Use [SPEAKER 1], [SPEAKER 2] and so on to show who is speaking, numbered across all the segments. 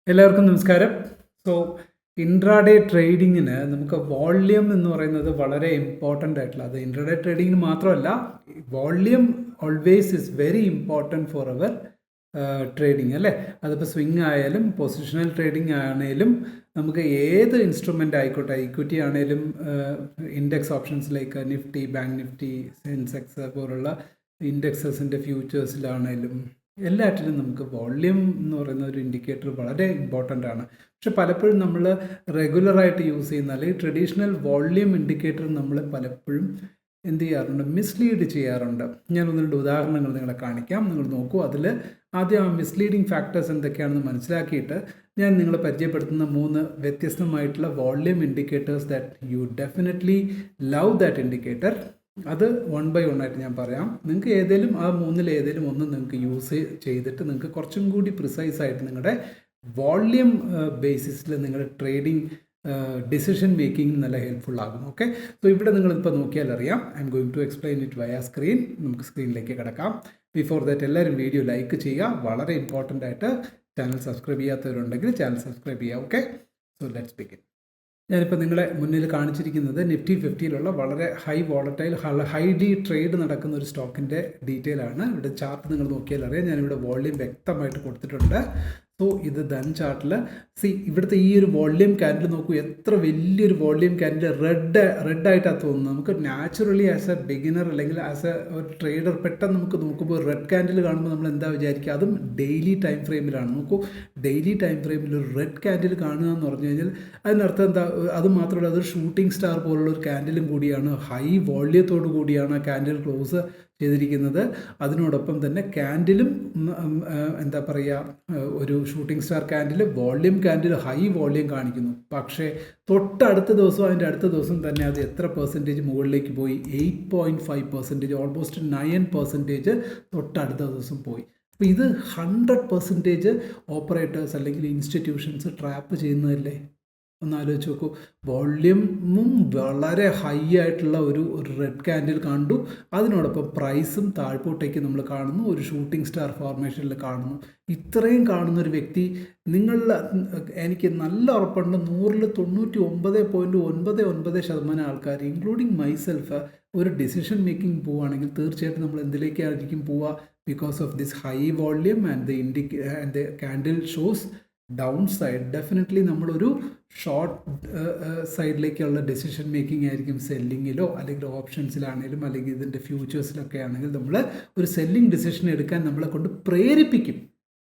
[SPEAKER 1] എല്ലാവർക്കും നമസ്കാരം. So intraday ട്രേഡിങ്ങിന് നമുക്ക് വോള്യം എന്ന് പറയുന്നത് വളരെ ഇമ്പോർട്ടൻ്റ് ആയിട്ടുള്ള, അത് ഇൻട്രാഡേ ട്രേഡിങ്ങിന് മാത്രമല്ല, volume always is very important for our trading അല്ലേ. അതിപ്പോൾ സ്വിങ് ആയാലും പൊസിഷണൽ ട്രേഡിംഗ് ആണെങ്കിലും നമുക്ക് ഏത് ഇൻസ്ട്രുമെൻ്റ് ആയിക്കോട്ടെ, ഇക്വിറ്റി ആണെങ്കിലും index options like Nifty, bank Nifty, Sensex പോലുള്ള ഇൻഡെക്സസിൻ്റെ ഫ്യൂച്ചേഴ്സിലാണെങ്കിലും എല്ലാറ്റിലും നമുക്ക് വോള്യം എന്ന് പറയുന്ന ഒരു ഇൻഡിക്കേറ്റർ വളരെ ഇമ്പോർട്ടൻ്റ് ആണ്. പക്ഷെ പലപ്പോഴും നമ്മൾ റെഗുലറായിട്ട് യൂസ് ചെയ്യുന്ന അല്ലെങ്കിൽ ട്രഡീഷണൽ വോള്യം ഇൻഡിക്കേറ്റർ നമ്മൾ പലപ്പോഴും എന്ത് ചെയ്യാറുണ്ട്, മിസ്ലീഡ് ചെയ്യാറുണ്ട്. ഞാൻ ഒന്ന് രണ്ട് ഉദാഹരണങ്ങൾ നിങ്ങളെ കാണിക്കാം, നിങ്ങൾ നോക്കൂ. അതിൽ ആദ്യം ആ മിസ്ലീഡിങ് ഫാക്ടേഴ്സ് എന്തൊക്കെയാണെന്ന് മനസ്സിലാക്കിയിട്ട് ഞാൻ നിങ്ങളെ പരിചയപ്പെടുത്തുന്ന 3 വ്യത്യസ്തമായിട്ടുള്ള volume indicators that you definitely love that indicator. അത് 1 by 1 ആയിട്ട് ഞാൻ പറയാം. നിങ്ങൾക്ക് ഏതെങ്കിലും ആ 3-ൽ ഏതെങ്കിലും ഒന്ന് നിങ്ങൾക്ക് യൂസ് ചെയ്തിട്ട് നിങ്ങൾക്ക് കുറച്ചും കൂടി പ്രിസൈസ് ആയിട്ട് നിങ്ങളുടെ വോള്യം ബേസിസിൽ നിങ്ങളുടെ ട്രേഡിംഗ് ഡിസിഷൻ മേക്കിംഗ് നല്ല ഹെൽപ്ഫുൾ ആകും. ഓക്കെ, സോ ഇവിടെ നിങ്ങളിപ്പോൾ നോക്കിയാൽ അറിയാം. I am going to explain it via screen. നമുക്ക് സ്ക്രീനിലേക്ക് കിടക്കാം. ബിഫോർ ദാറ്റ് എല്ലാവരും വീഡിയോ ലൈക്ക് ചെയ്യുക. വളരെ ഇമ്പോർട്ടൻ്റ് ആയിട്ട് ചാനൽ സബ്സ്ക്രൈബ് ചെയ്യാത്തവരുണ്ടെങ്കിൽ ചാനൽ സബ്സ്ക്രൈബ് ചെയ്യുക. Okay, so let's begin. ഞാനിപ്പോൾ നിങ്ങളെ മുന്നിൽ കാണിച്ചിരിക്കുന്നത് നിഫ്റ്റി 50-ലുള്ള വളരെ ഹൈ വോളറ്റൈൽ ഹൈലി ട്രേഡ് നടക്കുന്ന ഒരു സ്റ്റോക്കിൻ്റെ ഡീറ്റെയിൽ ആണ്. ഇവിടെ ചാർട്ട് നിങ്ങൾ നോക്കിയാൽ അറിയാം. ഞാനിവിടെ വോള്യം വ്യക്തമായിട്ട് കൊടുത്തിട്ടുണ്ട്. സോ ഇത് ധൻ ചാർട്ടിൽ ഇവിടുത്തെ ഈ ഒരു വോള്യം ക്യാൻഡിൽ നോക്കൂ, എത്ര വലിയൊരു വോള്യം ക്യാൻഡിൽ റെഡായിട്ടാണ് തോന്നുന്നത്. നമുക്ക് നാച്ചുറലി ആസ് എ ബിഗിനർ അല്ലെങ്കിൽ ആസ് എ ഒരു ട്രേഡർ പെട്ടെന്ന് നമുക്ക് നോക്കുമ്പോൾ റെഡ് ക്യാൻഡിൽ കാണുമ്പോൾ നമ്മൾ എന്താ വിചാരിക്കുക, അതും ഡെയിലി ടൈം ഫ്രെയിമിലാണ്. നോക്കൂ, ഡെയിലി ടൈം ഫ്രെയിമിൽ ഒരു റെഡ് ക്യാൻഡിൽ കാണുക എന്ന് പറഞ്ഞു കഴിഞ്ഞാൽ അതിനർത്ഥം എന്താ? അത് മാത്രമല്ല, അതൊരു ഷൂട്ടിംഗ് സ്റ്റാർ പോലുള്ള ഒരു ക്യാൻഡിലും കൂടിയാണ്. ഹൈ വോള്യത്തോടു കൂടിയാണ് ആ ക്യാൻഡിൽ ക്ലോസ് ചെയ്തിരിക്കുന്നത്. അതിനോടൊപ്പം തന്നെ ക്യാൻഡിലും എന്താ പറയുക, ഒരു shooting star candle, volume candle high volume കാണിക്കുന്നു. പക്ഷേ തൊട്ടടുത്ത ദിവസം അതിൻ്റെ അടുത്ത ദിവസം തന്നെ അത് എത്ര പെർസെൻറ്റേജ് മുകളിലേക്ക് പോയി? 8.5%, ഓൾമോസ്റ്റ് 9% തൊട്ടടുത്ത ദിവസം പോയി. അപ്പോൾ ഇത് 100% ഓപ്പറേറ്റേഴ്സ് അല്ലെങ്കിൽ ഇൻസ്റ്റിറ്റ്യൂഷൻസ് ട്രാപ്പ് ചെയ്യുന്നതല്ലേ? ഒന്ന് ആലോചിച്ച് നോക്കൂ. വോള്യമും വളരെ ഹൈ ആയിട്ടുള്ള ഒരു റെഡ് ക്യാൻഡിൽ കണ്ടു, അതിനോടൊപ്പം പ്രൈസും താഴ്പോട്ടേക്ക് നമ്മൾ കാണുന്നു, ഒരു ഷൂട്ടിംഗ് സ്റ്റാർ ഫോർമേഷനിൽ കാണുന്നു. ഇത്രയും കാണുന്ന ഒരു വ്യക്തി, എനിക്ക് നല്ല ഉറപ്പുണ്ട് 100-ൽ 99.99% ആൾക്കാർ, ഇൻക്ലൂഡിങ് മൈസെൽഫ്, ഒരു ഡിസിഷൻ മേക്കിംഗ് പോവുകയാണെങ്കിൽ തീർച്ചയായിട്ടും നമ്മൾ എന്തിലേക്കായിരിക്കും പോവുക? Because of this high volume and the candle shows down side. Definitely നമ്മളൊരു ഷോർട്ട് സൈഡിലേക്കുള്ള ഡെസിഷൻ മേക്കിംഗ് ആയിരിക്കും. സെല്ലിങ്ങിലോ അല്ലെങ്കിൽ ഓപ്ഷൻസിലാണെങ്കിലും അല്ലെങ്കിൽ ഇതിൻ്റെ ഫ്യൂച്ചേഴ്സിലൊക്കെ ആണെങ്കിൽ നമ്മൾ ഒരു സെല്ലിംഗ് ഡിസിഷൻ എടുക്കാൻ നമ്മളെ കൊണ്ട് പ്രേരിപ്പിക്കും.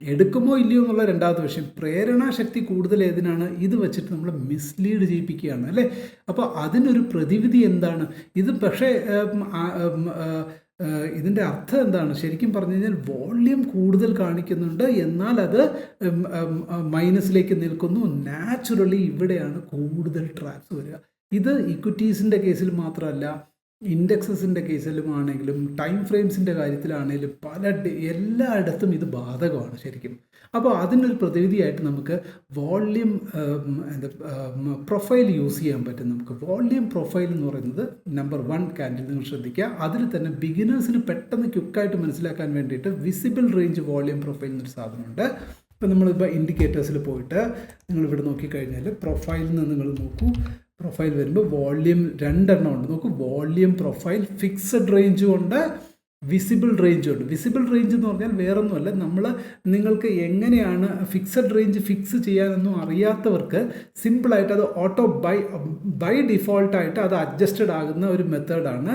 [SPEAKER 1] എടുക്കുമോ ഇല്ലയോ എന്നുള്ള രണ്ടാമത്തെ വിഷയം. പ്രേരണാശക്തി കൂടുതൽ ഏതിനാണ്? ഇത് വെച്ചിട്ട് നമ്മൾ മിസ്ലീഡ് ചെയ്യിപ്പിക്കുകയാണ് അല്ലേ. അപ്പോൾ അതിനൊരു പ്രതിവിധി എന്താണ്? ഇത് പക്ഷേ ഇതിൻ്റെ അർത്ഥം എന്താണ്? ശരിക്കും പറഞ്ഞു കഴിഞ്ഞാൽ വോള്യം കൂടുതൽ കാണിക്കുന്നുണ്ട്, എന്നാൽ അത് മൈനസിലേക്ക് നിൽക്കുന്നു. നാച്ചുറലി ഇവിടെയാണ് കൂടുതൽ ട്രാപ്സ് വരിക. ഇത് ഇക്വിറ്റീസിൻ്റെ കേസിൽ മാത്രമല്ല, ഇൻഡെക്സസിൻ്റെ കേസിലും ആണെങ്കിലും ടൈം ഫ്രെയിംസിൻ്റെ കാര്യത്തിലാണെങ്കിലും എല്ലായിടത്തും ഇത് ബാധകമാണ് ശരിക്കും. അപ്പോൾ അതിനൊരു പ്രതിവിധിയായിട്ട് നമുക്ക് വോള്യം പ്രൊഫൈൽ യൂസ് ചെയ്യാൻ പറ്റും. നമുക്ക് വോള്യം പ്രൊഫൈൽ എന്ന് പറയുന്നത് നമ്പർ 1 ക്യാൻഡിൽ നിങ്ങൾ ശ്രദ്ധിക്കുക. അതിൽ തന്നെ ബിഗിനേഴ്സിന് പെട്ടെന്ന് ക്വിക്കായിട്ട് മനസ്സിലാക്കാൻ വേണ്ടിയിട്ട് വിസിബിൾ റേഞ്ച് വോള്യം പ്രൊഫൈൽ എന്നൊരു സാധനമുണ്ട്. ഇപ്പോൾ നമ്മളിപ്പോൾ ഇൻഡിക്കേറ്റേഴ്സിൽ പോയിട്ട് നിങ്ങളിവിടെ നോക്കിക്കഴിഞ്ഞാൽ പ്രൊഫൈലിൽ നിന്ന് നിങ്ങൾ നോക്കൂ. പ്രൊഫൈൽ വരുമ്പോൾ വോള്യം 2 എണ്ണം ഉണ്ട്. നോക്കൂ, വോള്യം പ്രൊഫൈൽ, ഫിക്സഡ് റേഞ്ചും ഉണ്ട്, വിസിബിൾ റേഞ്ചും ഉണ്ട്. വിസിബിൾ റേഞ്ച് എന്ന് പറഞ്ഞാൽ വേറൊന്നുമല്ല, നിങ്ങൾക്ക് എങ്ങനെയാണ് ഫിക്സഡ് റേഞ്ച് ഫിക്സ് ചെയ്യാനൊന്നും അറിയാത്തവർക്ക് സിമ്പിളായിട്ട് അത് ബൈ ഡിഫോൾട്ടായിട്ട് അത് അഡ്ജസ്റ്റഡ് ആകുന്ന ഒരു മെത്തേഡാണ്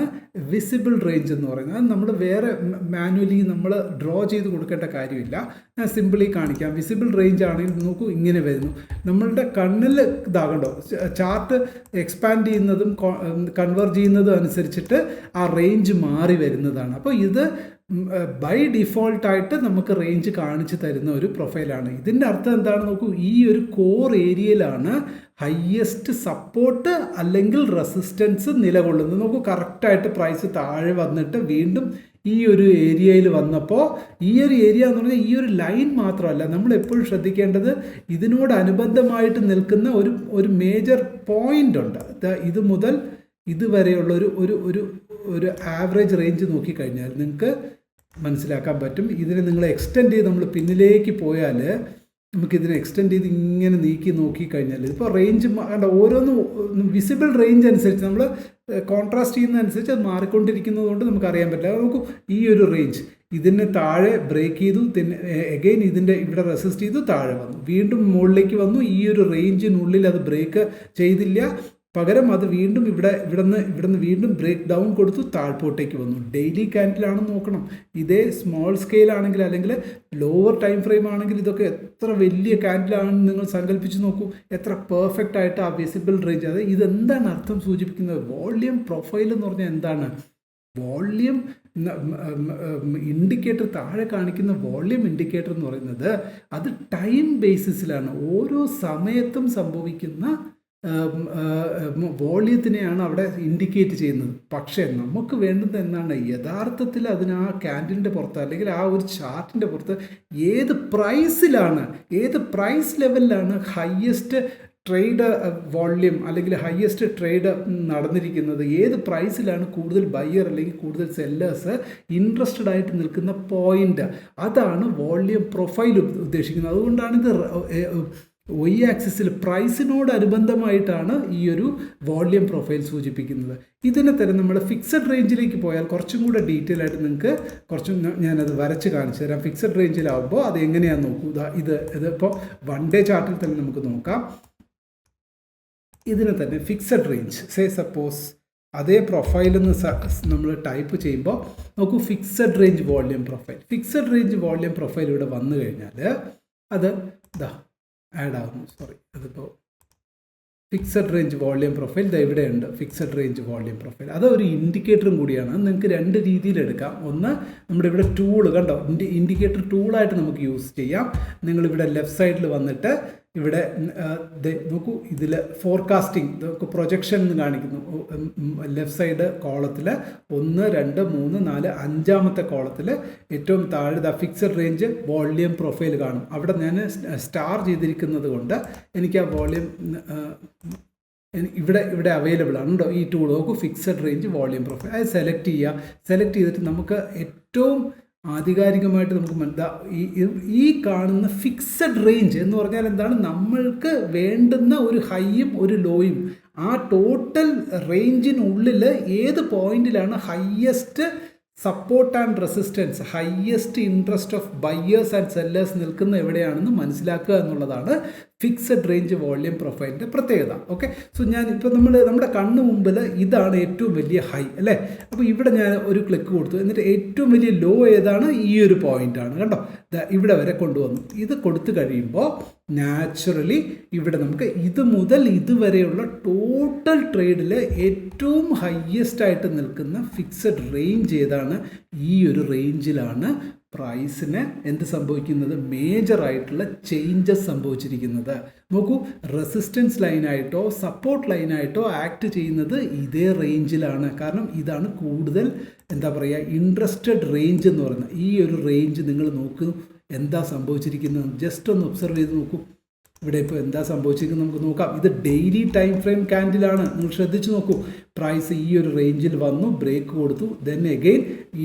[SPEAKER 1] വിസിബിൾ റേഞ്ച് എന്ന് പറയുന്നത്. അത് നമ്മൾ വേറെ മാനുവലി നമ്മൾ ഡ്രോ ചെയ്ത് കൊടുക്കേണ്ട കാര്യമില്ല. ഞാൻ സിമ്പിളി കാണിക്കാം. വിസിബിൾ റേഞ്ച് ആണെങ്കിൽ നോക്കൂ, ഇങ്ങനെ വരുന്നു. നമ്മളുടെ കണ്ണിൽ ഇതാകണ്ടോ, ചാർട്ട് എക്സ്പാൻഡ് ചെയ്യുന്നതും കൺവേർജ് ചെയ്യുന്നതും അനുസരിച്ചിട്ട് ആ റേഞ്ച് മാറി വരുന്നതാണ്. അപ്പോൾ ഇത് ബൈ ഡിഫോൾട്ടായിട്ട് നമുക്ക് റേഞ്ച് കാണിച്ചു തരുന്ന ഒരു പ്രൊഫൈലാണ്. ഇതിൻ്റെ അർത്ഥം എന്താണ് നോക്കൂ, ഈ ഒരു കോർ ഏരിയയിലാണ് ഹയ്യസ്റ്റ് സപ്പോർട്ട് അല്ലെങ്കിൽ റെസിസ്റ്റൻസ് നിലകൊള്ളുന്നത്. നോക്കൂ, കറക്റ്റായിട്ട് പ്രൈസ് താഴെ വന്നിട്ട് വീണ്ടും ഈ ഒരു ഏരിയയിൽ വന്നപ്പോൾ, ഈ ഒരു ഏരിയ എന്ന് പറഞ്ഞാൽ ഈ ഒരു ലൈൻ മാത്രമല്ല, നമ്മൾ എപ്പോഴും ശ്രദ്ധിക്കേണ്ടത് ഇതിനോടനുബന്ധമായിട്ട് നിൽക്കുന്ന ഒരു മേജർ പോയിൻ്റ് ഉണ്ട്. ഇത് മുതൽ ഇതുവരെയുള്ള ഒരു ആവറേജ് റേഞ്ച് നോക്കിക്കഴിഞ്ഞാൽ നിങ്ങൾക്ക് മനസ്സിലാക്കാൻ പറ്റും. ഇതിനെ നിങ്ങൾ എക്സ്റ്റെൻഡ് ചെയ്ത് നമ്മൾ പിന്നിലേക്ക് പോയാൽ നമുക്കിതിനെ എക്സ്റ്റെൻഡ് ചെയ്ത് ഇങ്ങനെ നീക്കി നോക്കിക്കഴിഞ്ഞാൽ ഇപ്പോൾ റേഞ്ച് കണ്ട ഓരോന്നും വിസിബിൾ റേഞ്ച് അനുസരിച്ച് നമ്മൾ കോൺട്രാസ്റ്റ് ചെയ്യുന്നതനുസരിച്ച് അത് മാറിക്കൊണ്ടിരിക്കുന്നത് കൊണ്ട് നമുക്കറിയാൻ പറ്റില്ല. നമുക്ക് ഈ ഒരു റേഞ്ച് ഇതിന് താഴെ ബ്രേക്ക് ചെയ്തു, എഗെയിൻ ഇതിൻ്റെ ഇവിടെ റെസിസ്റ്റ് ചെയ്തു, താഴെ വന്നു, വീണ്ടും മുകളിലേക്ക് വന്നു. ഈ ഒരു റേഞ്ചിനുള്ളിൽ അത് ബ്രേക്ക് ചെയ്തില്ല, പകരം അത് വീണ്ടും ഇവിടുന്ന് വീണ്ടും ബ്രേക്ക് ഡൗൺ കൊടുത്തു, താഴ്പോട്ടേക്ക് വന്നു. ഡെയിലി ക്യാൻഡിലാണെന്ന് നോക്കണം. ഇതേ സ്മോൾ സ്കെയിൽ ആണെങ്കിൽ അല്ലെങ്കിൽ ലോവർ ടൈം ഫ്രെയിം ആണെങ്കിൽ ഇതൊക്കെ എത്ര വലിയ ക്യാൻഡിലാണെന്ന് നിങ്ങൾ സങ്കല്പിച്ച് നോക്കൂ. എത്ര പെർഫെക്റ്റ് ആയിട്ട് ആ വിസിബിൾ റേഞ്ച്. അത് ഇതെന്താണ് അർത്ഥം സൂചിപ്പിക്കുന്നത്? വോളിയം പ്രൊഫൈൽ എന്ന് പറഞ്ഞാൽ എന്താണ്? വോളിയം ഇൻഡിക്കേറ്റർ, താഴെ കാണിക്കുന്ന വോളിയം ഇൻഡിക്കേറ്റർ എന്ന് പറയുന്നത് അത് ടൈം ബേസിസിലാണ്. ഓരോ സമയത്തും സംഭവിക്കുന്ന വോളിയത്തിനെയാണ് അവിടെ ഇൻഡിക്കേറ്റ് ചെയ്യുന്നത്. പക്ഷേ നമുക്ക് വേണ്ടത് എന്താണ്? യഥാർത്ഥത്തിൽ അതിന് ആ ക്യാൻഡിലിൻ്റെ പുറത്ത് അല്ലെങ്കിൽ ആ ഒരു ചാർട്ടിൻ്റെ പുറത്ത് ഏത് പ്രൈസിലാണ്, ഏത് പ്രൈസ് ലെവലിലാണ് ഹയസ്റ്റ് ട്രേഡ് വോള്യൂം അല്ലെങ്കിൽ ഹയസ്റ്റ് ട്രേഡ് നടന്നിരിക്കുന്നത്, ഏത് പ്രൈസിലാണ് കൂടുതൽ ബയ്യർ അല്ലെങ്കിൽ കൂടുതൽ സെല്ലേഴ്സ് ഇൻട്രസ്റ്റഡ് ആയിട്ട് നിൽക്കുന്ന പോയിന്റ്, അതാണ് വോള്യൂം പ്രൊഫൈൽ ഉദ്ദേശിക്കുന്നത്. അതുകൊണ്ടാണ് ഇത് Y ആക്സിസിൽ പ്രൈസിനോടനുബന്ധമായിട്ടാണ് ഈ ഒരു വോള്യൂം പ്രൊഫൈൽ സൂചിപ്പിക്കുന്നത്. ഇതിനെ തന്നെ നമ്മൾ ഫിക്സഡ് റേഞ്ചിലേക്ക് പോയാൽ കുറച്ചും കൂടെ ഡീറ്റെയിൽ ആയിട്ട് നിങ്ങൾക്ക് ഞാനത് വരച്ച് കാണിച്ചു തരാം. ഫിക്സഡ് റേഞ്ചിലാവുമ്പോൾ അത് എങ്ങനെയാണെന്ന് നോക്കൂ. ഇതിപ്പോൾ 1 ഡേ ചാർട്ടിൽ തന്നെ നമുക്ക് നോക്കാം. ഇതിനെ തന്നെ ഫിക്സഡ് റേഞ്ച്, സപ്പോസ് അതേ പ്രൊഫൈലിൽ നിന്ന് നമ്മൾ ടൈപ്പ് ചെയ്യുമ്പോൾ നോക്കൂ, fixed range volume profile. Fixed range volume profile ഇവിടെ വന്നു കഴിഞ്ഞാൽ അത് ആഡ് ആവുന്നു. അതിപ്പോൾ ഫിക്സഡ് റേഞ്ച് വോള്യൂം പ്രൊഫൈൽ ഇവിടെയുണ്ട്. ഫിക്സഡ് റേഞ്ച് വോള്യൂം പ്രൊഫൈൽ അത് ഒരു ഇൻഡിക്കേറ്ററും കൂടിയാണ്. നിങ്ങൾക്ക് 2 രീതിയിൽ എടുക്കാം. ഒന്ന്, നമ്മുടെ ഇവിടെ ടൂൾ കണ്ടോ, ഇൻഡിക്കേറ്റർ ടൂളായിട്ട് നമുക്ക് യൂസ് ചെയ്യാം. നിങ്ങളിവിടെ ലെഫ്റ്റ് സൈഡിൽ വന്നിട്ട് ഇവിടെ നോക്കൂ, ഇതിൽ ഫോർകാസ്റ്റിംഗ് നമുക്ക് പ്രൊജക്ഷൻ എന്ന് കാണിക്കുന്നു. ലെഫ്റ്റ് സൈഡ് കോളത്തിൽ 1, 2, 3, 4, 5ാമത്തെ കോളത്തിൽ ഏറ്റവും താഴെ ഫിക്സഡ് റേഞ്ച് വോള്യൂം പ്രൊഫൈൽ കാണും. അവിടെ ഞാൻ സ്റ്റാർ ചെയ്തിരിക്കുന്നത് കൊണ്ട് എനിക്ക് ആ വോള്യൂം ഇവിടെ അവൈലബിൾ ആണ് കേട്ടോ. ഈ ടൂൾ നോക്കൂ, ഫിക്സഡ് റേഞ്ച് വോള്യൂം പ്രൊഫൈൽ. അത് സെലക്ട് ചെയ്തിട്ട് നമുക്ക് ഏറ്റവും ആധികാരികമായിട്ട് നമുക്ക് ഈ കാണുന്ന ഫിക്സഡ് റേഞ്ച് എന്ന് പറഞ്ഞാൽ എന്താണ്? നമ്മൾക്ക് വേണ്ടുന്ന ഒരു ഹൈയും ഒരു ലോയും ആ ടോട്ടൽ റേഞ്ചിനുള്ളിൽ ഏത് പോയിന്റിലാണ് highest support and resistance, highest interest of buyers and sellers നിൽക്കുന്ന എവിടെയാണെന്ന് മനസ്സിലാക്കുക എന്നുള്ളതാണ് ഫിക്സഡ് റേഞ്ച് വോള്യൂം പ്രൊഫൈലിൻ്റെ പ്രത്യേകത. ഓക്കെ, സോ ഇപ്പോൾ നമ്മുടെ കണ്ണ് മുമ്പിൽ ഇതാണ് ഏറ്റവും വലിയ ഹൈ അല്ലേ. അപ്പോൾ ഇവിടെ ഞാൻ ഒരു ക്ലിക്ക് കൊടുത്തു, എന്നിട്ട് ഏറ്റവും വലിയ ലോ ഏതാണ്? ഈ ഒരു പോയിൻ്റാണ് കണ്ടോ, ഇവിടെ വരെ കൊണ്ടുവന്നു. ഇത് കൊടുത്തു കഴിയുമ്പോൾ നാച്ചുറലി ഇവിടെ നമുക്ക് ഇത് മുതൽ ഇതുവരെയുള്ള ടോട്ടൽ ട്രേഡിൽ ഏറ്റവും ഹയ്യസ്റ്റ് ആയിട്ട് നിൽക്കുന്ന ഫിക്സഡ് റേഞ്ച് ഏതാണ്? ഈ ഒരു റേഞ്ചിലാണ് പ്രൈസിന് എന്ത് സംഭവിക്കുന്നത്? മേജറായിട്ടുള്ള ചേഞ്ചസ് സംഭവിച്ചിരിക്കുന്നത്. നോക്കൂ, റെസിസ്റ്റൻസ് ലൈനായിട്ടോ സപ്പോർട്ട് ലൈനായിട്ടോ ആക്ട് ചെയ്യുന്നത് ഇതേ റേഞ്ചിലാണ്. കാരണം ഇതാണ് കൂടുതൽ എന്താ പറയുക ഇൻട്രസ്റ്റഡ് റേഞ്ച് എന്ന് പറയുന്നത്. ഈ ഒരു റേഞ്ച് നിങ്ങൾ നോക്കൂ, എന്താ സംഭവിച്ചിരിക്കുന്നത് ജസ്റ്റ് ഒന്ന് ഒബ്സർവ് ചെയ്ത് നോക്കൂ. ഇവിടെ ഇപ്പോൾ എന്താ സംഭവിച്ചിരിക്കുന്നത് നമുക്ക് നോക്കാം. ഇത് ഡെയിലി ടൈം ഫ്രെയിം ക്യാൻഡിലാണ്. നിങ്ങൾ ശ്രദ്ധിച്ച് നോക്കൂ, പ്രൈസ് ഈ ഒരു റേഞ്ചിൽ വന്നു, ബ്രേക്ക് കൊടുത്തു, ദെൻ എഗെയിൻ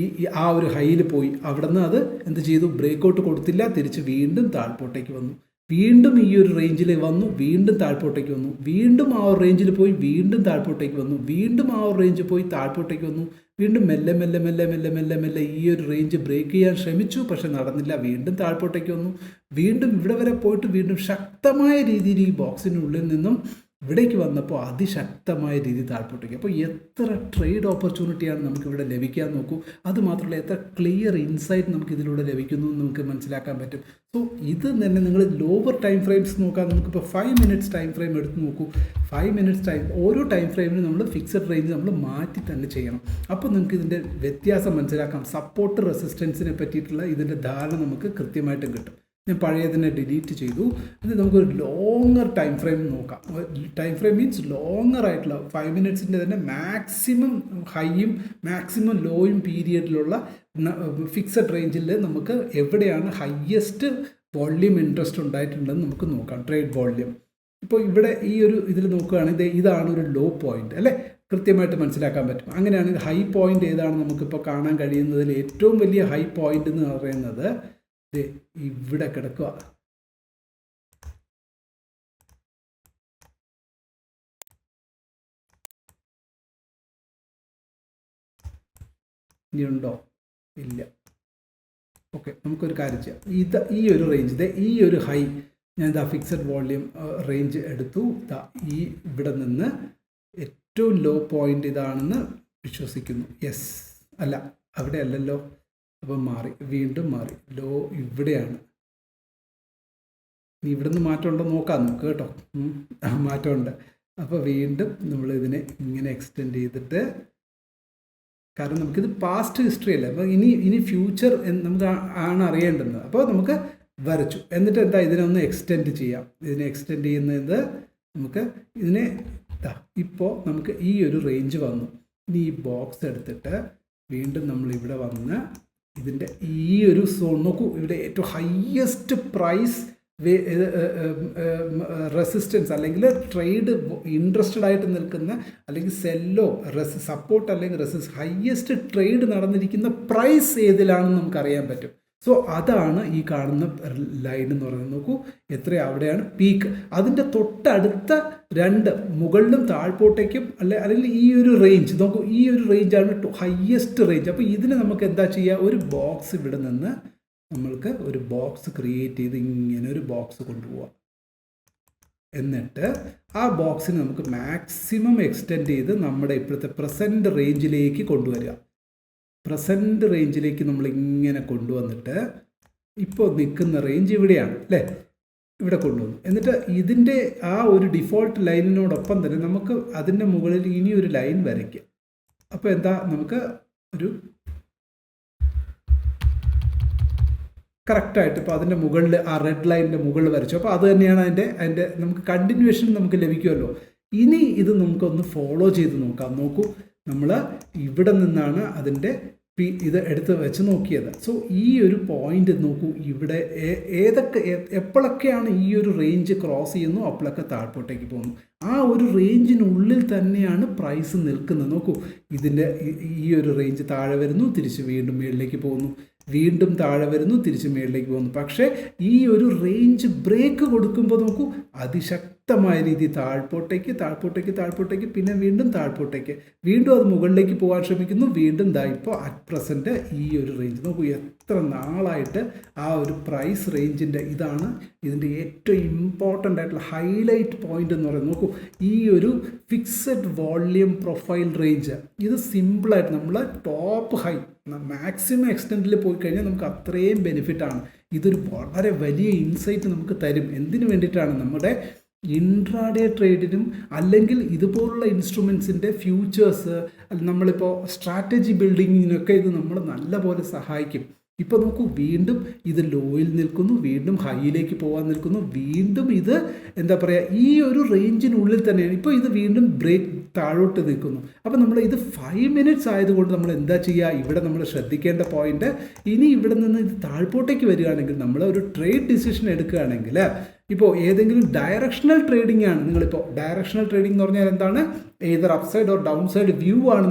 [SPEAKER 1] ആ ഒരു ഹൈയിൽ പോയി. അവിടെ നിന്ന് അത് എന്ത് ചെയ്തു? ബ്രേക്ക് ഔട്ട് കൊടുത്തില്ല, തിരിച്ച് വീണ്ടും താഴ്പോട്ടേക്ക് വന്നു. വീണ്ടും ഈ ഒരു റേഞ്ചിൽ വന്നു, വീണ്ടും താഴ്പോട്ടേക്ക് വന്നു. വീണ്ടും ആ ഒരു റേഞ്ചിൽ പോയി, വീണ്ടും താഴ്പോട്ടേക്ക് വന്നു. വീണ്ടും ആ ഒരു റേഞ്ചിൽ പോയി താഴ്പോട്ടേക്ക് വന്നു. വീണ്ടും മെല്ലെ മെല്ലെ മെല്ലെ മെല്ലെ മെല്ലെ മെല്ലെ ഈ ഒരു റേഞ്ച് ബ്രേക്ക് ചെയ്യാൻ ശ്രമിച്ചു, പക്ഷെ നടന്നില്ല. വീണ്ടും താഴ്പോട്ടേക്ക് വന്നു. വീണ്ടും ഇവിടെ വരെ പോയിട്ട് വീണ്ടും ശക്തമായ രീതിയിൽ ഈ ബോക്സിനുള്ളിൽ നിന്നും ഇവിടേക്ക് വന്നപ്പോൾ അതിശക്തമായ രീതിയിൽ താഴ്പോട്ടേക്ക്. അപ്പോൾ എത്ര ട്രേഡ് ഓപ്പർച്യൂണിറ്റിയാണ് നമുക്കിവിടെ ലഭിക്കാൻ നോക്കൂ. അതുമാത്രമല്ല എത്ര ക്ലിയർ ഇൻസൈറ്റ് നമുക്ക് ഇതിലൂടെ ലഭിക്കുന്നു എന്ന് നമുക്ക് മനസ്സിലാക്കാൻ പറ്റും. സോ ഇത് തന്നെ നിങ്ങൾ ലോവർ ടൈം ഫ്രെയിംസ് നോക്കാൻ നമുക്കിപ്പോൾ 5 മിനിറ്റ്സ് ടൈം ഫ്രെയിം എടുത്ത് നോക്കൂ. 5 മിനിറ്റ്സ് ടൈം, ഓരോ ടൈം ഫ്രെയിമിനും നമ്മൾ ഫിക്സഡ് റേഞ്ച് നമ്മൾ മാറ്റി തന്നെ ചെയ്യണം. അപ്പോൾ നിങ്ങൾക്ക് ഇതിൻ്റെ വ്യത്യാസം മനസ്സിലാക്കാം. സപ്പോർട്ട് റെസിസ്റ്റൻസിനെ പറ്റിയിട്ടുള്ള ഇതിൻ്റെ ധാരണ നമുക്ക് കൃത്യമായിട്ടും കിട്ടും. ഞാൻ പഴയതിനെ ഡിലീറ്റ് ചെയ്തു. ഇത് നമുക്കൊരു ലോങ്ങർ ടൈം ഫ്രെയിം നോക്കാം. ടൈം ഫ്രെയിം മീൻസ് ലോങ്ങർ ആയിട്ടുള്ള 5 മിനിറ്റ്സിൻ്റെ തന്നെ മാക്സിമം ഹൈയും മാക്സിമം ലോയും പീരിയഡിലുള്ള ഫിക്സഡ് റേഞ്ചിൽ നമുക്ക് എവിടെയാണ് ഹയ്യസ്റ്റ് വോള്യൂം ഇൻട്രസ്റ്റ് ഉണ്ടായിട്ടുണ്ടെന്ന് നമുക്ക് നോക്കാം. ട്രേഡ് വോള്യൂം ഇപ്പോൾ ഇവിടെ ഈ ഒരു ഇതിൽ നോക്കുകയാണെങ്കിൽ ഇതാണ് ഒരു ലോ പോയിന്റ് അല്ലേ, കൃത്യമായിട്ട് മനസ്സിലാക്കാൻ പറ്റും. അങ്ങനെയാണെങ്കിൽ ഹൈ പോയിന്റ് ഏതാണ് നമുക്കിപ്പോൾ കാണാൻ കഴിയുന്നതിൽ ഏറ്റവും വലിയ ഹൈ പോയിന്റ് എന്ന് പറയുന്നത് ഇവിടെ കിടക്കുക. ഇനി ഉണ്ടോ? ഇല്ല. ഓക്കെ, നമുക്കൊരു കാര്യം ചെയ്യാം. ഈ ഒരു റേഞ്ച്, ഈ ഒരു ഹൈ ഞാൻ ഫിക്സഡ് വോള്യൂം റേഞ്ച് എടുത്തു. ഈ ഇവിടെ നിന്ന് ഏറ്റവും ലോ പോയിന്റ് ഇതാണെന്ന് വിശ്വസിക്കുന്നു. യെസ്, അല്ല അവിടെ അല്ലല്ലോ, അപ്പം മാറി, വീണ്ടും മാറി. ലോ ഇവിടെയാണ്. ഇവിടെ നിന്ന് മാറ്റം ഉണ്ടോ നോക്കാം നമുക്ക് കേട്ടോ. മാറ്റമുണ്ട്. അപ്പോൾ വീണ്ടും നമ്മൾ ഇതിനെ ഇങ്ങനെ എക്സ്റ്റെൻഡ് ചെയ്തിട്ട്, കാരണം നമുക്കിത് പാസ്റ്റ് ഹിസ്റ്ററി അല്ലേ, അപ്പോൾ ഇനി ഫ്യൂച്ചർ നമുക്ക് ആണ് അറിയേണ്ടത്. അപ്പോൾ നമുക്ക് വരച്ചു. എന്നിട്ട് എന്താ, ഇതിനൊന്ന് എക്സ്റ്റെൻഡ് ചെയ്യാം. ഇതിനെ എക്സ്റ്റെൻഡ് ചെയ്യുന്നത് നമുക്ക് ഇതിനെ ഇപ്പോൾ നമുക്ക് ഈ ഒരു റേഞ്ച് വന്നു. ഇനി ഈ ബോക്സ് എടുത്തിട്ട് വീണ്ടും നമ്മൾ ഇവിടെ വന്ന് ഇതിൻ്റെ ഈ ഒരു സോൺ നോക്കൂ. ഇവിടെ ഏറ്റവും ഹയസ്റ്റ് പ്രൈസ് റെസിസ്റ്റൻസ് അല്ലെങ്കിൽ ട്രേഡ് ഇൻട്രസ്റ്റഡ് ആയിട്ട് നിൽക്കുന്ന, അല്ലെങ്കിൽ സെല്ലോ സപ്പോർട്ട് അല്ലെങ്കിൽ ഹയസ്റ്റ് ട്രേഡ് നടന്നിരിക്കുന്ന പ്രൈസ് ഏതിലാണെന്ന് നമുക്കറിയാൻ പറ്റും. സോ അതാണ് ഈ കാണുന്ന ലൈൻ എന്ന് പറയുന്നത്. നോക്കൂ എത്രയാണ്, അവിടെയാണ് പീക്ക്. അതിൻ്റെ തൊട്ടടുത്ത രണ്ട് മുകളിലും താഴ്പോട്ടേക്കും അല്ലെങ്കിൽ ഈ ഒരു റേഞ്ച് നോക്കൂ, ഈ ഒരു റേഞ്ചാണ് ഹയസ്റ്റ് റേഞ്ച്. അപ്പോൾ ഇതിന് നമുക്ക് എന്താ ചെയ്യുക, ഒരു ബോക്സ് ഇവിടെ നിന്ന് നമ്മൾക്ക് ഒരു ബോക്സ് ക്രിയേറ്റ് ചെയ്ത് ഇങ്ങനെ ഒരു ബോക്സ് കൊണ്ടുപോവാം. എന്നിട്ട് ആ ബോക്സിന് നമുക്ക് മാക്സിമം എക്സ്റ്റെൻഡ് ചെയ്ത് നമ്മുടെ ഇപ്പോഴത്തെ പ്രസൻറ്റ് റേഞ്ചിലേക്ക് കൊണ്ടുവരിക. പ്രസൻറ്റ് റേഞ്ചിലേക്ക് നമ്മൾ ഇങ്ങനെ കൊണ്ടുവന്നിട്ട് ഇപ്പോൾ നിൽക്കുന്ന റേഞ്ച് ഇവിടെയാണ് അല്ലേ, ഇവിടെ കൊണ്ടുവന്നു. എന്നിട്ട് ഇതിൻ്റെ ആ ഒരു ഡിഫോൾട്ട് ലൈനിനോടൊപ്പം തന്നെ നമുക്ക് അതിൻ്റെ മുകളിൽ ഇനി ഒരു ലൈൻ വരയ്ക്കുക. അപ്പോൾ എന്താ, നമുക്ക് ഒരു കറക്റ്റായിട്ട് ഇപ്പോൾ അതിൻ്റെ മുകളിൽ ആ റെഡ് ലൈനിൻ്റെ മുകളിൽ വരച്ചു. അപ്പോൾ അത് തന്നെയാണ് അതിൻ്റെ നമുക്ക് കണ്ടിന്യൂവേഷൻ നമുക്ക് ലഭിക്കുമല്ലോ. ഇനി ഇത് നമുക്കൊന്ന് ഫോളോ ചെയ്ത് നോക്കാം. നോക്കൂ, നമ്മൾ ഇവിടെ നിന്നാണ് അതിൻ്റെ ഇത് എടുത്ത് വെച്ച് നോക്കിയത്. സോ ഈ ഒരു പോയിന്റ് നോക്കൂ, ഇവിടെ എപ്പോഴൊക്കെയാണ് ഈ ഒരു റേഞ്ച് ക്രോസ് ചെയ്യുന്നു അപ്പോഴൊക്കെ താഴ്പോട്ടേക്ക് പോകുന്നു. ആ ഒരു റേഞ്ചിനുള്ളിൽ തന്നെയാണ് പ്രൈസ് നിൽക്കുന്നത്. നോക്കൂ, ഇതിൻ്റെ ഈ ഒരു റേഞ്ച് താഴെ വരുന്നു, തിരിച്ച് വീണ്ടും മുകളിലേക്ക് പോകുന്നു, വീണ്ടും താഴെ വരുന്നു, തിരിച്ച് മുകളിലേക്ക് പോകുന്നു. പക്ഷേ ഈ ഒരു റേഞ്ച് ബ്രേക്ക് കൊടുക്കുമ്പോൾ നോക്കൂ, അതിശക്തമായ രീതി താഴ്പോട്ടേക്ക്, പിന്നെ വീണ്ടും താഴ്പോട്ടേക്ക്, വീണ്ടും അത് മുകളിലേക്ക് പോകാൻ ശ്രമിക്കുന്നു, വീണ്ടും ഇപ്പോൾ അറ്റ് പ്രസൻറ്റ് ഈ ഒരു റേഞ്ച് നോക്കൂ. എത്ര നാളായിട്ട് ആ ഒരു പ്രൈസ് റേഞ്ചിൻ്റെ ഇതാണ് ഇതിൻ്റെ ഏറ്റവും ഇമ്പോർട്ടൻ്റ് ആയിട്ടുള്ള ഹൈലൈറ്റ് പോയിന്റ് എന്ന് പറയുന്നത്. നോക്കൂ, ഈ ഒരു ഫിക്സഡ് വോള്യൂം പ്രൊഫൈൽ റേഞ്ച്, ഇത് സിമ്പിളായിട്ട് നമ്മൾ ടോപ്പ് ഹൈ മാക്സിമം എക്സ്റ്റെൻഡിൽ പോയി കഴിഞ്ഞാൽ നമുക്ക് അത്രയും ബെനിഫിറ്റാണ്. ഇതൊരു വളരെ വലിയ ഇൻസൈറ്റ് നമുക്ക് തരും. എന്തിനു വേണ്ടിയിട്ടാണ്, നമ്മുടെ ഇൻട്രാഡേ ട്രേഡിനും അല്ലെങ്കിൽ ഇതുപോലുള്ള ഇൻസ്ട്രുമെൻസിൻ്റെ ഫ്യൂച്ചേഴ്സ്, നമ്മളിപ്പോൾ സ്ട്രാറ്റജി ബിൽഡിങ്ങിനൊക്കെ ഇത് നമ്മൾ നല്ലപോലെ സഹായിക്കും. ഇപ്പോൾ നോക്കൂ, വീണ്ടും ഇത് ലോയിൽ നിൽക്കുന്നു, വീണ്ടും ഹൈയിലേക്ക് പോകാൻ നിൽക്കുന്നു, വീണ്ടും ഇത് എന്താ പറയുക ഈ ഒരു റേഞ്ചിനുള്ളിൽ തന്നെയാണ്. ഇപ്പോൾ ഇത് വീണ്ടും ബ്രേക്ക് താഴോട്ട് നിൽക്കുന്നു. അപ്പോൾ നമ്മൾ ഇത് 5 മിനിറ്റ്സ് ആയതുകൊണ്ട് നമ്മൾ എന്താ ചെയ്യുക, ഇവിടെ നമ്മൾ ശ്രദ്ധിക്കേണ്ട പോയിന്റ്, ഇനി ഇവിടെ നിന്ന് ഇത് താഴ്പോട്ടേക്ക് വരികയാണെങ്കിൽ നമ്മൾ ഒരു ട്രേഡ് ഡിസിഷൻ എടുക്കുകയാണെങ്കിൽ, ഇപ്പോൾ ഏതെങ്കിലും ഡയറക്ഷണൽ ട്രേഡിംഗ് ആണ്, നിങ്ങളിപ്പോൾ ഡയറക്ഷണൽ ട്രേഡിംഗ് എന്ന് പറഞ്ഞാൽ എന്താണ്, either upside or down side view ആണ്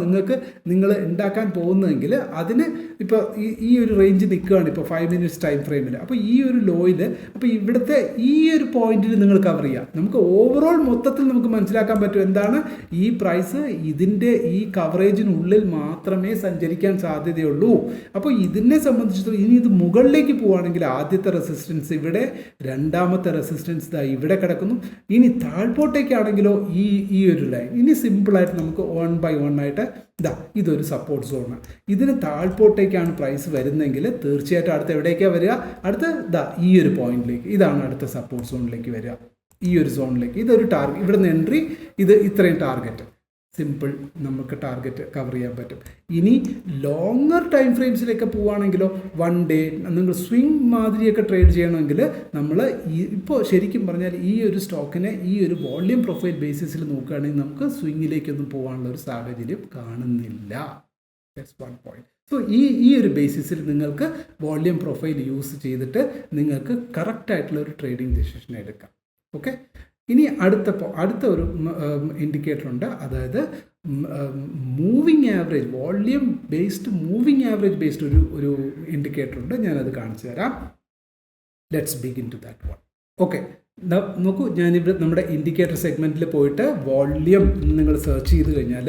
[SPEAKER 1] നിങ്ങൾ ഉണ്ടാക്കാൻ പോകുന്നതെങ്കിൽ അതിന് ഇപ്പോൾ ഈ ഒരു റേഞ്ച് നിൽക്കുകയാണ് ഇപ്പോൾ 5 മിനിറ്റ്സ് ടൈം ഫ്രെയിമിൽ. അപ്പോൾ ഈ ഒരു ലോയിൽ, അപ്പോൾ ഇവിടുത്തെ ഈ ഒരു പോയിന്റിൽ നിങ്ങൾ കവർ ചെയ്യാം. നമുക്ക് ഓവറോൾ മൊത്തത്തിൽ നമുക്ക് മനസ്സിലാക്കാൻ പറ്റും എന്താണ്, ഈ പ്രൈസ് ഇതിൻ്റെ ഈ കവറേജിനുള്ളിൽ മാത്രമേ സഞ്ചരിക്കാൻ സാധ്യതയുള്ളൂ. അപ്പോൾ ഇതിനെ സംബന്ധിച്ചിടത്തോളം ഇനി ഇത് മുകളിലേക്ക് പോവുകയാണെങ്കിൽ ആദ്യത്തെ റെസിസ്റ്റൻസ് ഇവിടെ, രണ്ടാമത്തെ റെസിസ്റ്റൻസ് ഇവിടെ കിടക്കുന്നു. ഇനി താഴ്പോട്ടേക്കാണെങ്കിലോ ഈ ഒരു ലൈൻ, ഇനി സിമ്പിളായിട്ട് നമുക്ക് 1 by 1 ആയിട്ട് ഇതൊരു സപ്പോർട്ട് സോണാണ്. ഇതിന് താഴ്പോട്ടേക്കാണ് പ്രൈസ് വരുന്നതെങ്കിൽ തീർച്ചയായിട്ടും അടുത്ത് എവിടേക്കാണ് വരിക, അടുത്ത ഈ ഒരു പോയിന്റിലേക്ക്, ഇതാണ് അടുത്ത സപ്പോർട്ട് സോണിലേക്ക് വരിക, ഈ ഒരു സോണിലേക്ക്. ഇതൊരു ടാർഗറ്റ്, ഇവിടെ നിന്ന് എൻട്രി, ഇത് ഇത്രയും ടാർഗറ്റ്, സിമ്പിൾ നമുക്ക് ടാർഗറ്റ് കവർ ചെയ്യാൻ പറ്റും. ഇനി ലോങ്ങർ ടൈം ഫ്രെയിംസിലേക്ക് പോവുകയാണെങ്കിലോ 1 ഡേ നിങ്ങൾ സ്വിംഗ് മാതിരിയൊക്കെ ട്രേഡ് ചെയ്യണമെങ്കിൽ നമ്മൾ ഇപ്പോൾ ശരിക്കും പറഞ്ഞാൽ ഈ ഒരു സ്റ്റോക്കിനെ ഈ ഒരു വോള്യൂം പ്രൊഫൈൽ ബേസിസിൽ നോക്കുകയാണെങ്കിൽ നമുക്ക് സ്വിങ്ങിലേക്കൊന്നും പോകാനുള്ള ഒരു സാഹചര്യം കാണുന്നില്ല. That's 1 point. സോ ഈ ഒരു ബേസിസിൽ നിങ്ങൾക്ക് വോള്യൂം പ്രൊഫൈൽ യൂസ് ചെയ്തിട്ട് നിങ്ങൾക്ക് കറക്റ്റായിട്ടുള്ള ഒരു ട്രേഡിംഗ് ഡിസിഷൻ എടുക്കാം. ഓക്കെ, ഇനി അടുത്ത ഒരു ഇൻഡിക്കേറ്റർ ഉണ്ട്, അതായത് moving average, volume based moving average based ഒരു ഇൻഡിക്കേറ്റർ ഉണ്ട്. ഞാനത് കാണിച്ചു തരാം. Let's begin to that one. Okay, നോക്കൂ, ഞാനിവിടെ നമ്മുടെ ഇൻഡിക്കേറ്റർ സെഗ്മെൻറ്റിൽ പോയിട്ട് വോള്യം നിങ്ങൾ സെർച്ച് ചെയ്ത് കഴിഞ്ഞാൽ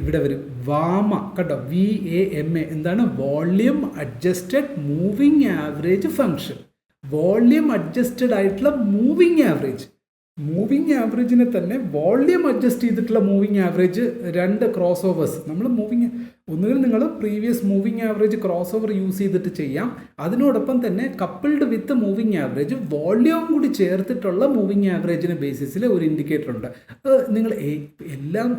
[SPEAKER 1] ഇവിടെ വരും വാമ, കേട്ടോ, VAMA. എന്താണ്? Volume adjusted moving average function. Volume adjusted ആയിട്ടുള്ള മൂവിങ് ആവറേജ്. മൂവിങ് ആവറേജിനെ തന്നെ വോള്യം അഡ്ജസ്റ്റ് ചെയ്തിട്ടുള്ള മൂവിങ് ആവറേജ്, രണ്ട് ക്രോസ് ഓവേഴ്സ്. നമ്മൾ ഒന്നുകിൽ നിങ്ങൾ previous moving average cross over use ചെയ്തിട്ട് ചെയ്യാം. അതിനോടൊപ്പം തന്നെ കപ്പിൾഡ് വിത്ത് മൂവിങ് ആവറേജ്, വോള്യവും കൂടി ചേർത്തിട്ടുള്ള മൂവിങ് ആവറേജിന് ബേസിസിൽ ഒരു ഇൻഡിക്കേറ്റർ ഉണ്ട്. നിങ്ങൾ എല്ലാം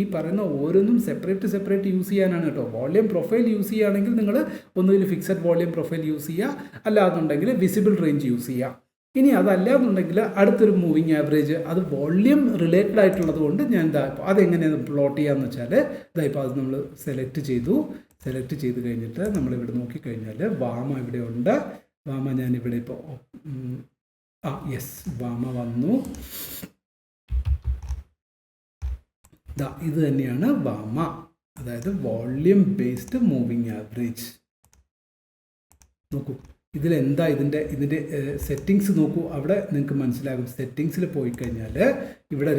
[SPEAKER 1] ഈ പറയുന്ന ഓരോന്നും സെപ്പറേറ്റ് യൂസ് ചെയ്യാനാണ് കേട്ടോ. വോള്യം പ്രൊഫൈൽ യൂസ് ചെയ്യുകയാണെങ്കിൽ നിങ്ങൾ ഒന്നുകിൽ ഫിക്സഡ് വോള്യം പ്രൊഫൈൽ യൂസ് ചെയ്യുക, അല്ലാന്നുണ്ടെങ്കിൽ വിസിബിൾ റേഞ്ച് യൂസ് ചെയ്യുക. ഇനി അതല്ല എന്നുണ്ടെങ്കിൽ അടുത്തൊരു മൂവിങ് ആവറേജ്, അത് വോള്യം റിലേറ്റഡ് ആയിട്ടുള്ളത് കൊണ്ട് ഞാൻ അതെങ്ങനെയാണ് പ്ലോട്ട് ചെയ്യാമെന്ന് വെച്ചാൽ ഇപ്പോൾ അത് നമ്മൾ സെലക്ട് ചെയ്ത് കഴിഞ്ഞിട്ട് നമ്മളിവിടെ നോക്കിക്കഴിഞ്ഞാൽ വാമ ഇവിടെ ഉണ്ട്. വാമ ഞാനിവിടെ ഇപ്പോൾ യെസ്, വാമ വന്നു. ഇത് തന്നെയാണ് വാമ, അതായത് വോള്യം ബേസ്ഡ് മൂവിങ് ആവറേജ്. നോക്കൂ, ഇതിലെന്താ ഇതിൻ്റെ സെറ്റിങ്സ് നോക്കൂ. അവിടെ നിങ്ങൾക്ക് മനസ്സിലാകും. സെറ്റിങ്സിൽ പോയി കഴിഞ്ഞാൽ ഇവിടെ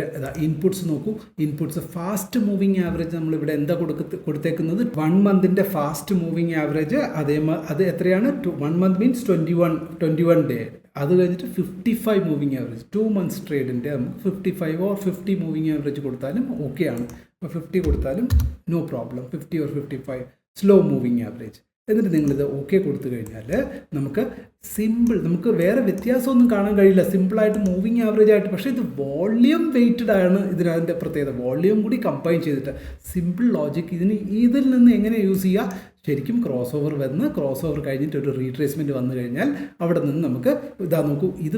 [SPEAKER 1] ഇൻപുട്സ് നോക്കൂ. ഇൻപുട്സ് ഫാസ്റ്റ് മൂവിങ് ആവറേജ് നമ്മളിവിടെ എന്താ കൊടുത്തേക്കുന്നത്? 1 മന്തിൻ്റെ ഫാസ്റ്റ് മൂവിങ് ആവറേജ്. അത് എത്രയാണ്? 1 മന്ത് മീൻസ് 21 ഡേ. അത് കഴിഞ്ഞിട്ട് 55 മൂവിങ് ആവറേജ്. 2 മന്ത്സ് ട്രേഡിൻ്റെ നമുക്ക് 55 or 50 മൂവിങ് ആവറേജ് കൊടുത്താലും ഓക്കെയാണ്. അപ്പോൾ 50 കൊടുത്താലും no problem. 50 or 55 slow moving average. എന്നിട്ട് നിങ്ങളിത് ഓക്കെ കൊടുത്തു കഴിഞ്ഞാൽ നമുക്ക് വേറെ വ്യത്യാസമൊന്നും കാണാൻ കഴിയില്ല. സിമ്പിളായിട്ട് മൂവിങ് ആവറേജ് ആയിട്ട്. പക്ഷേ ഇത് വോള്യം വെയ്റ്റഡ് ആണ്. ഇതിൻ്റെ പ്രത്യേകത വോള്യം കൂടി കമ്പൈൻ ചെയ്തിട്ട് സിമ്പിൾ ലോജിക്. ഇതിൽ നിന്ന് എങ്ങനെ യൂസ് ചെയ്യുക? ശരിക്കും ക്രോസ് ഓവർ കഴിഞ്ഞിട്ട് ഒരു റീട്രേസ്മെൻറ്റ് വന്നു കഴിഞ്ഞാൽ അവിടെ നിന്ന് നമുക്ക് നോക്കൂ, ഇത്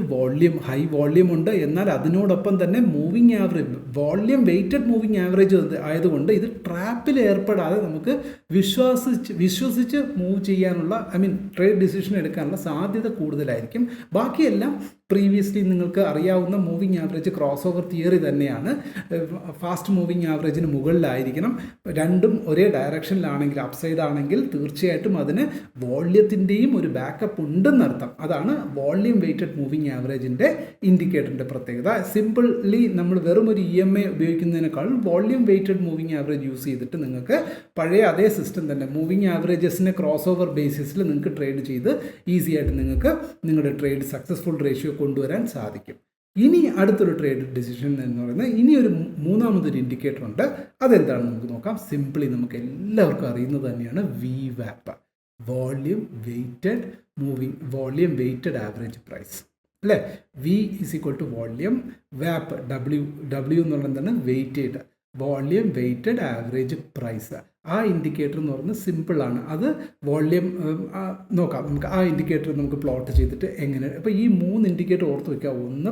[SPEAKER 1] ഹൈ വോള്യം ഉണ്ട്, എന്നാൽ അതിനോടൊപ്പം തന്നെ moving average, volume weighted moving average ആയതുകൊണ്ട് ഇത് ട്രാപ്പിൽ ഏർപ്പെടാതെ നമുക്ക് വിശ്വസിച്ച് മൂവ് ചെയ്യാനുള്ള, ട്രേഡ് ഡിസിഷൻ എടുക്കാനുള്ള സാധ്യത കൂടുതലായിരിക്കും. ബാക്കിയെല്ലാം പ്രീവിയസ്ലി നിങ്ങൾക്ക് അറിയാവുന്ന moving average cross over theory തന്നെയാണ്. ഫാസ്റ്റ് മൂവിങ് ആവറേജിന് മുകളിലായിരിക്കണം. രണ്ടും ഒരേ ഡയറക്ഷനിലാണെങ്കിൽ, അപ്സൈഡ് ആണെങ്കിൽ തീർച്ചയായിട്ടും അതിന് വോള്യത്തിൻ്റെയും ഒരു ബാക്കപ്പ് ഉണ്ടെന്നർത്ഥം. അതാണ് വോള്യം വെയ്റ്റഡ് മൂവിങ് ആവറേജിൻ്റെ ഇൻഡിക്കേറ്ററിൻ്റെ പ്രത്യേകത. സിമ്പിളി നമ്മൾ വെറും ഒരു EMA ഉപയോഗിക്കുന്നതിനേക്കാൾ volume weighted moving average use ചെയ്തിട്ട് നിങ്ങൾക്ക് പഴയ അതേ സിസ്റ്റം തന്നെ മൂവിങ് ആവറേജസിനെ ക്രോസ് ഓവർ ബേസിസിൽ നിങ്ങൾക്ക് ട്രേഡ് ചെയ്ത് ഈസി ആയിട്ട് നിങ്ങൾക്ക് നിങ്ങളുടെ ട്രേഡ് സക്സസ്ഫുൾ റേഷ്യോ കൊണ്ടുവരാൻ സാധിക്കും. ഇനി അടുത്തൊരു ട്രേഡ് ഡിസിഷൻ എന്ന് പറയുന്നത് ഇനി ഒരു മൂന്നാമതൊരു ഇൻഡിക്കേറ്റർ ഉണ്ട്. അതെന്താണെന്ന് നമുക്ക് നോക്കാം. സിംപിളി നമുക്ക് എല്ലാവർക്കും അറിയുന്നത് തന്നെയാണ് VWAP, volume weighted average price, അല്ലേ? V = വോള്യം, WAP W എന്നുള്ളത് എന്താണ്? Weighted, volume weighted average price. ആ ഇൻഡിക്കേറ്റർ എന്ന് പറയുന്നത് സിമ്പിളാണ്. അത് വോള്യം നോക്കാം നമുക്ക്. ആ ഇൻഡിക്കേറ്റർ നമുക്ക് പ്ലോട്ട് ചെയ്തിട്ട് എങ്ങനെ, അപ്പോൾ ഈ 3 ഇൻഡിക്കേറ്റർ ഓർത്ത് വയ്ക്കുക. ഒന്ന്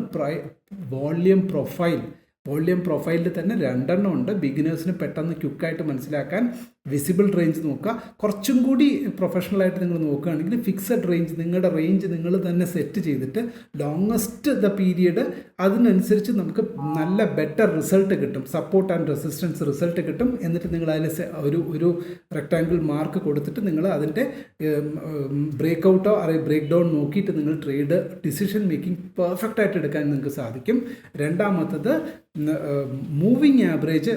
[SPEAKER 1] വോള്യം പ്രൊഫൈലിൽ തന്നെ 2 എണ്ണം ഉണ്ട്. ബിഗിനേഴ്സിന് പെട്ടെന്ന് ക്വിക്കായിട്ട് മനസ്സിലാക്കാൻ വിസിബിൾ റേഞ്ച് നോക്കുക. കുറച്ചും കൂടി പ്രൊഫഷണലായിട്ട് നിങ്ങൾ നോക്കുകയാണെങ്കിൽ ഫിക്സഡ് റേഞ്ച്, നിങ്ങളുടെ റേഞ്ച് നിങ്ങൾ തന്നെ സെറ്റ് ചെയ്തിട്ട് ലോങ്ങസ്റ്റ് പീരിയഡ് അതിനനുസരിച്ച് നമുക്ക് നല്ല ബെറ്റർ റിസൾട്ട് കിട്ടും. സപ്പോർട്ട് ആൻഡ് റെസിസ്റ്റൻസ് റിസൾട്ട് കിട്ടും. എന്നിട്ട് നിങ്ങൾ അതിൽ ഒരു റെക്ടാങ്കിൾ മാർക്ക് കൊടുത്തിട്ട് നിങ്ങൾ അതിൻ്റെ ബ്രേക്ക് ഔട്ടോ അല്ലെങ്കിൽ ബ്രേക്ക് ഡൗൺ നോക്കിയിട്ട് നിങ്ങൾ ട്രേഡ് ഡിസിഷൻ മേക്കിംഗ് പെർഫെക്റ്റ് ആയിട്ട് എടുക്കാൻ നിങ്ങൾക്ക് സാധിക്കും. രണ്ടാമത്തത് മൂവിങ് ആവറേജ്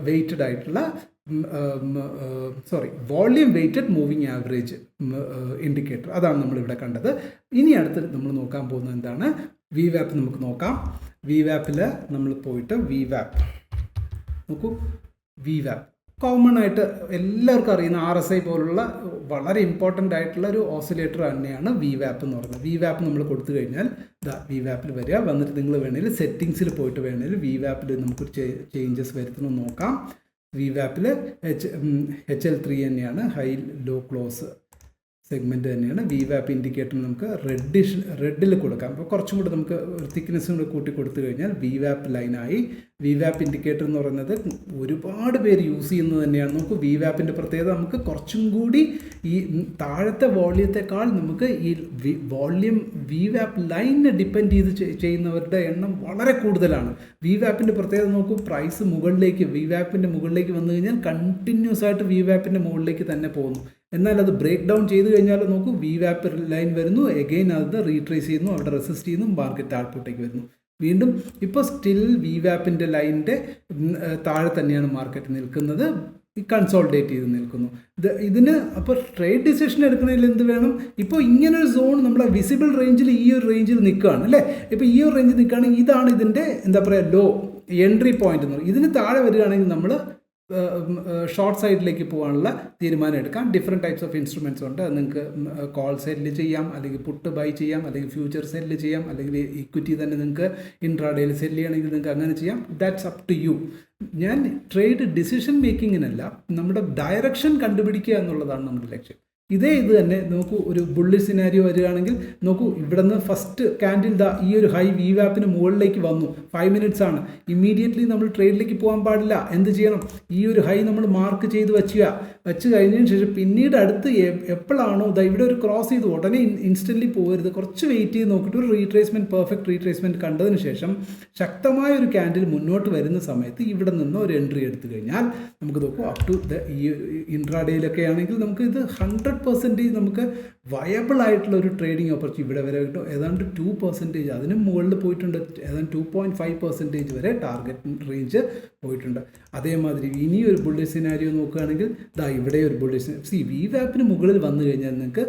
[SPEAKER 1] വെയ്റ്റഡ് ആയിട്ടുള്ള volume weighted moving average indicator. അതാണ് നമ്മളിവിടെ കണ്ടത്. ഇനി അടുത്ത് നമ്മൾ നോക്കാൻ പോകുന്നത് എന്താണ്? VWAP നമുക്ക് നോക്കാം. VWAPൽ നമ്മൾ പോയിട്ട് VWAP നോക്കൂ. VWAP കോമൺ ആയിട്ട് എല്ലാവർക്കും അറിയുന്ന RSI പോലുള്ള വളരെ ഇമ്പോർട്ടൻ്റ് ആയിട്ടുള്ള ഒരു ഓസിലേറ്റർ തന്നെയാണ് VWAP എന്ന് പറയുന്നത്. VWAP നമ്മൾ കൊടുത്തു കഴിഞ്ഞാൽ VWAPൽ വരിക. വന്നിട്ട് നിങ്ങൾ വേണമെങ്കിൽ സെറ്റിങ്സിൽ പോയിട്ട് വേണമെങ്കിൽ VWAPൽ നമുക്ക് ചേഞ്ചസ് വരുത്തണമെന്ന് നോക്കാം. VWAPൽ HL3 തന്നെയാണ്, ഹൈ ലോ ക്ലോസ് സെഗ്മെൻറ്റ് തന്നെയാണ്. VWAP ഇൻഡിക്കേറ്റർ നമുക്ക് റെഡിൽ കൊടുക്കാം. അപ്പോൾ കുറച്ചും കൂടി നമുക്ക് തിക്നെസ്സും കൂടി കൂട്ടി കൊടുത്തു കഴിഞ്ഞാൽ VWAP ലൈനായി. VWAP ഇൻഡിക്കേറ്റർ എന്ന് പറയുന്നത് ഒരുപാട് പേര് യൂസ് ചെയ്യുന്നത് തന്നെയാണ്. നമുക്ക് VWAPൻ്റെ പ്രത്യേകത നമുക്ക് കുറച്ചും കൂടി ഈ താഴത്തെ വോള്യത്തെക്കാൾ നമുക്ക് ഈ വോള്യം VWAP ലൈനിനെ ഡിപ്പെൻഡ് ചെയ്ത് ചെയ്യുന്നവരുടെ എണ്ണം വളരെ കൂടുതലാണ്. VWAPൻ്റെ പ്രത്യേകത നോക്കൂ, പ്രൈസ് മുകളിലേക്ക് VWAPൻ്റെ മുകളിലേക്ക് വന്നു കഴിഞ്ഞാൽ കണ്ടിന്യൂസ് ആയിട്ട് VWAPൻ്റെ മുകളിലേക്ക് തന്നെ പോകുന്നു. എന്നാൽ അത് ബ്രേക്ക് ഡൗൺ ചെയ്ത് കഴിഞ്ഞാൽ നോക്കൂ, VWAP ലൈൻ വരുന്നു, എഗെയിൻ അത് റീട്രേസ് ചെയ്യുന്നു, അവിടെ റെസിസ്റ്റ് ചെയ്യുന്നു, മാർക്കറ്റ് താഴ്പോട്ടേക്ക് വരുന്നു. വീണ്ടും ഇപ്പോൾ സ്റ്റിൽ VWAPൻ്റെ ലൈനിൻ്റെ താഴെ തന്നെയാണ് മാർക്കറ്റ് നിൽക്കുന്നത്, കൺസോൾഡേറ്റ് ചെയ്ത് നിൽക്കുന്നു. ഇതിന് അപ്പോൾ ട്രേഡ് ഡിസിഷൻ എടുക്കുന്നതിൽ എന്ത് വേണം? ഇപ്പോൾ ഇങ്ങനൊരു സോൺ നമ്മുടെ വിസിബിൾ റേഞ്ചിൽ ഈ ഒരു റേഞ്ചിൽ നിൽക്കുകയാണ് അല്ലേ. ഇപ്പോൾ ഈ ഒരു റേഞ്ചിൽ നിൽക്കുകയാണെങ്കിൽ ഇതാണ് ഇതിൻ്റെ എന്താ പറയുക ലോ എൻട്രി പോയിന്റ് എന്ന് പറയും. ഇതിന് താഴെ വരികയാണെങ്കിൽ നമ്മൾ ഷോർട്ട് സൈഡിലേക്ക് പോകാനുള്ള തീരുമാനം എടുക്കാം. ഡിഫറെൻറ്റ് ടൈപ്സ് ഓഫ് ഇൻസ്ട്രുമെൻറ്റ്സ് ഉണ്ട്. നിങ്ങൾക്ക് കോൾ സെല്ല് ചെയ്യാം, അല്ലെങ്കിൽ പുട്ട് ബൈ ചെയ്യാം, അല്ലെങ്കിൽ ഫ്യൂച്ചർ സെല്ല് ചെയ്യാം, അല്ലെങ്കിൽ ഇക്വിറ്റി തന്നെ നിങ്ങൾക്ക് ഇൻട്രാഡേയിൽ സെല്ല് ചെയ്യണമെങ്കിൽ നിങ്ങൾക്ക് അങ്ങനെ ചെയ്യാം. That's up to you. ഞാൻ ട്രേഡ് ഡിസിഷൻ മേക്കിങ്ങിനല്ല, നമ്മുടെ ഡയറക്ഷൻ കണ്ടുപിടിക്കുക എന്നുള്ളതാണ് നമ്മുടെ ലക്ഷ്യം. ഇത് തന്നെ നോക്കൂ, ഒരു ബുള്ളിഷ് സിനാരിയോ വരികയാണെങ്കിൽ നോക്കൂ, ഇവിടെ നിന്ന് ഫസ്റ്റ് ക്യാൻഡിൽ ഈ ഒരു ഹൈ VWAPന് മുകളിലേക്ക് വന്നു, 5 minutes ആണ്. ഇമ്മീഡിയറ്റ്ലി നമ്മൾ ട്രേഡിലേക്ക് പോകാൻ പാടില്ല. എന്ത് ചെയ്യണം? ഈ ഒരു ഹൈ നമ്മൾ മാർക്ക് ചെയ്ത് വെച്ച് കഴിഞ്ഞതിന് ശേഷം പിന്നീട് അടുത്ത് എപ്പോഴാണോ ഇവിടെ ഒരു ക്രോസ് ചെയ്ത് ഉടനെ ഇൻസ്റ്റൻ്റ്ലി പോകരുത്, കുറച്ച് വെയിറ്റ് ചെയ്ത് നോക്കിയിട്ട് ഒരു റീട്രേസ്മെൻറ്റ്, പെർഫെക്റ്റ് റീട്രേസ്മെൻറ്റ് കണ്ടതിന് ശേഷം ശക്തമായ ഒരു ക്യാൻഡിൽ മുന്നോട്ട് വരുന്ന സമയത്ത് ഇവിടെ നിന്ന് ഒരു എൻട്രി എടുത്തു കഴിഞ്ഞാൽ നമുക്ക് നോക്കൂ, അപ് ടു ഈ ഇൻട്രാഡേയിലൊക്കെ ആണെങ്കിൽ നമുക്ക് ഇത് 100% നമുക്ക് വയബിൾ ആയിട്ടുള്ള ഒരു ട്രേഡിംഗ് ഓപ്പർച്യൂണിറ്റി ഇവിടെ വരെ കിട്ടും. ഏതാണ്ട് 2%, അതിനും മുകളിൽ പോയിട്ടുണ്ട്. ഏതാണ്ട് 2.5% വരെ ടാർഗറ്റ് റേഞ്ച് പോയിട്ടുണ്ട്. അതേമാതിരി ഇനി ഒരു ബുള്ളിഷ് സിനാരിയോ നോക്കുകയാണെങ്കിൽ ഇവിടെ ഒരു ബുള്ളിഷ് VWAPന് മുകളിൽ വന്നു കഴിഞ്ഞാൽ നിങ്ങൾക്ക്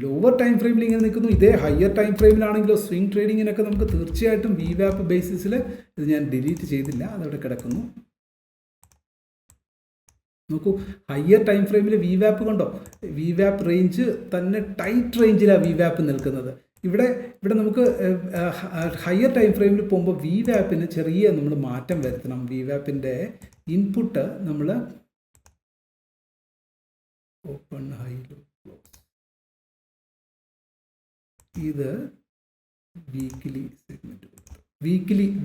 [SPEAKER 1] ലോവർ ടൈം ഫ്രെയിമിൽ ഇങ്ങനെ നിൽക്കുന്നു. ഇതേ ഹയർ ടൈം ഫ്രെയിമിലാണെങ്കിലോ സ്വിംഗ് ട്രേഡിങ്ങിനൊക്കെ നമുക്ക് തീർച്ചയായിട്ടും VWAP ബേസിസിൽ ഇത് ഞാൻ ഡിലീറ്റ് ചെയ്തില്ല, അതവിടെ കിടക്കുന്നു. നോക്കൂ, ഹയർ ടൈം ഫ്രെയിമിൽ VWAP കണ്ടോ, VWAP റേഞ്ച് തന്നെ ടൈറ്റ് റേഞ്ചിലാണ് VWAP നിൽക്കുന്നത്. ഇവിടെ നമുക്ക് ഹയർ ടൈം ഫ്രെയിമിൽ പോകുമ്പോൾ VWAPന് ചെറിയ നമ്മൾ മാറ്റം വരുത്തണം. VWAPൻ്റെ ഇൻപുട്ട് നമ്മൾ ഓപ്പൺ ഹൈ ഇത് വീക്ക്ലി സെഗ്മെൻറ്റ്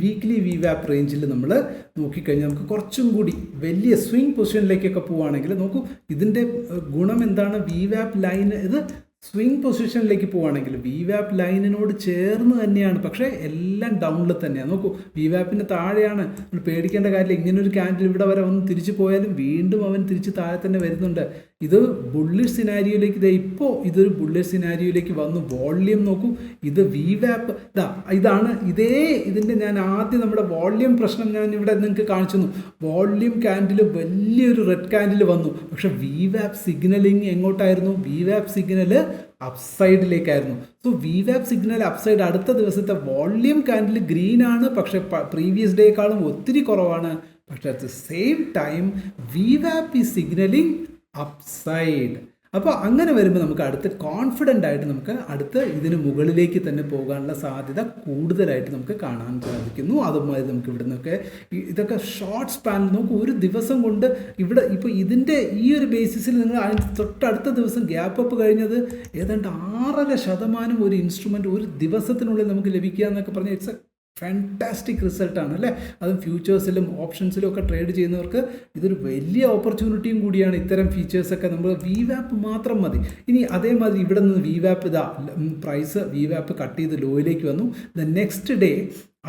[SPEAKER 1] വീക്ക്ലി VWAP റേഞ്ചിൽ നമ്മൾ നോക്കിക്കഴിഞ്ഞാൽ നമുക്ക് കുറച്ചും കൂടി വലിയ സ്വിംഗ് പൊസിഷനിലേക്കൊക്കെ പോവുകയാണെങ്കിൽ നോക്കൂ, ഇതിൻ്റെ ഗുണം എന്താണ്? VWAP ലൈൻ ഇത് സ്വിംഗ് പൊസിഷനിലേക്ക് പോവുകയാണെങ്കിൽ VWAP ലൈനിനോട് ചേർന്ന് തന്നെയാണ്, പക്ഷേ എല്ലാം ഡൗണിൽ തന്നെയാണ്. നോക്കൂ, VWAPന് താഴെയാണ്, നമ്മൾ പേടിക്കേണ്ട കാര്യമില്ല. ഇങ്ങനൊരു ക്യാൻഡിൽ ഇവിടെ വരെ വന്ന് തിരിച്ചു പോയാലും വീണ്ടും അവൻ തിരിച്ച് താഴെ തന്നെ വരുന്നുണ്ട്. ഇത് ബുള്ളിഷ് സിനാരിയോയിലേക്ക് ഇപ്പോൾ ഇതൊരു ബുള്ളിഷ് സിനാരിയോയിലേക്ക് വന്നു. വോള്യം നോക്കൂ, ഇത് VWAP ഇതാണ് ഇതിൻ്റെ ഞാൻ ആദ്യം നമ്മുടെ വോള്യം പ്രശ്നം ഞാൻ ഇവിടെ നിങ്ങൾക്ക് കാണിച്ചു തന്നു. വോള്യം ക്യാൻഡിൽ വലിയൊരു റെഡ് ക്യാൻഡിൽ വന്നു, പക്ഷേ VWAP സിഗ്നലിങ് എങ്ങോട്ടായിരുന്നു? VWAP സിഗ്നൽ അപ്സൈഡിലേക്കായിരുന്നു. സോ VWAP സിഗ്നൽ അപ്സൈഡ് അടുത്ത ദിവസത്തെ വോള്യം ക്യാൻഡിൽ ഗ്രീൻ ആണ്, പക്ഷേ പ്രീവിയസ് ഡേക്കാളും ഒത്തിരി കുറവാണ്. പക്ഷേ at the same time VWAP ഈ സിഗ്നലിങ് അപ്സൈഡ്. അപ്പോൾ അങ്ങനെ വരുമ്പോൾ നമുക്ക് അടുത്ത് കോൺഫിഡൻ്റ് ആയിട്ട് നമുക്ക് അടുത്ത് ഇതിന് മുകളിലേക്ക് തന്നെ പോകാനുള്ള സാധ്യത കൂടുതലായിട്ട് നമുക്ക് കാണാൻ സാധിക്കുന്നു. അതുമാതിരി നമുക്ക് ഇവിടെ നിന്നൊക്കെ ഇതൊക്കെ ഷോർട്ട് സ്പാനിൽ നോക്കും, ഒരു ദിവസം കൊണ്ട് ഇവിടെ ഇപ്പോൾ ഇതിൻ്റെ ഈ ഒരു ബേസിസിൽ നിങ്ങൾ അതിന് തൊട്ടടുത്ത ദിവസം ഗ്യാപ്പ് അപ്പ് കഴിഞ്ഞത് ഏതാണ്ട് 6.5% ഒരു ഇൻസ്ട്രുമെൻറ്റ് ഒരു ദിവസത്തിനുള്ളിൽ നമുക്ക് ലഭിക്കുക എന്നൊക്കെ പറഞ്ഞാൽ ഇറ്റ്സ് എ ഫാൻറ്റാസ്റ്റിക് റിസൾട്ടാണ് അല്ലേ. അതും ഫ്യൂച്ചേഴ്സിലും ഓപ്ഷൻസിലും ഒക്കെ ട്രേഡ് ചെയ്യുന്നവർക്ക് ഇതൊരു വലിയ ഓപ്പർച്യൂണിറ്റിയും കൂടിയാണ്. ഇത്തരം ഫീച്ചേഴ്സൊക്കെ നമ്മൾ VWAP മാത്രം മതി. ഇനി അതേമാതിരി ഇവിടെ നിന്ന് VWAP പ്രൈസ് VWAP കട്ട് ചെയ്ത് ലോയിലേക്ക് വന്നു. ദ നെക്സ്റ്റ് ഡേ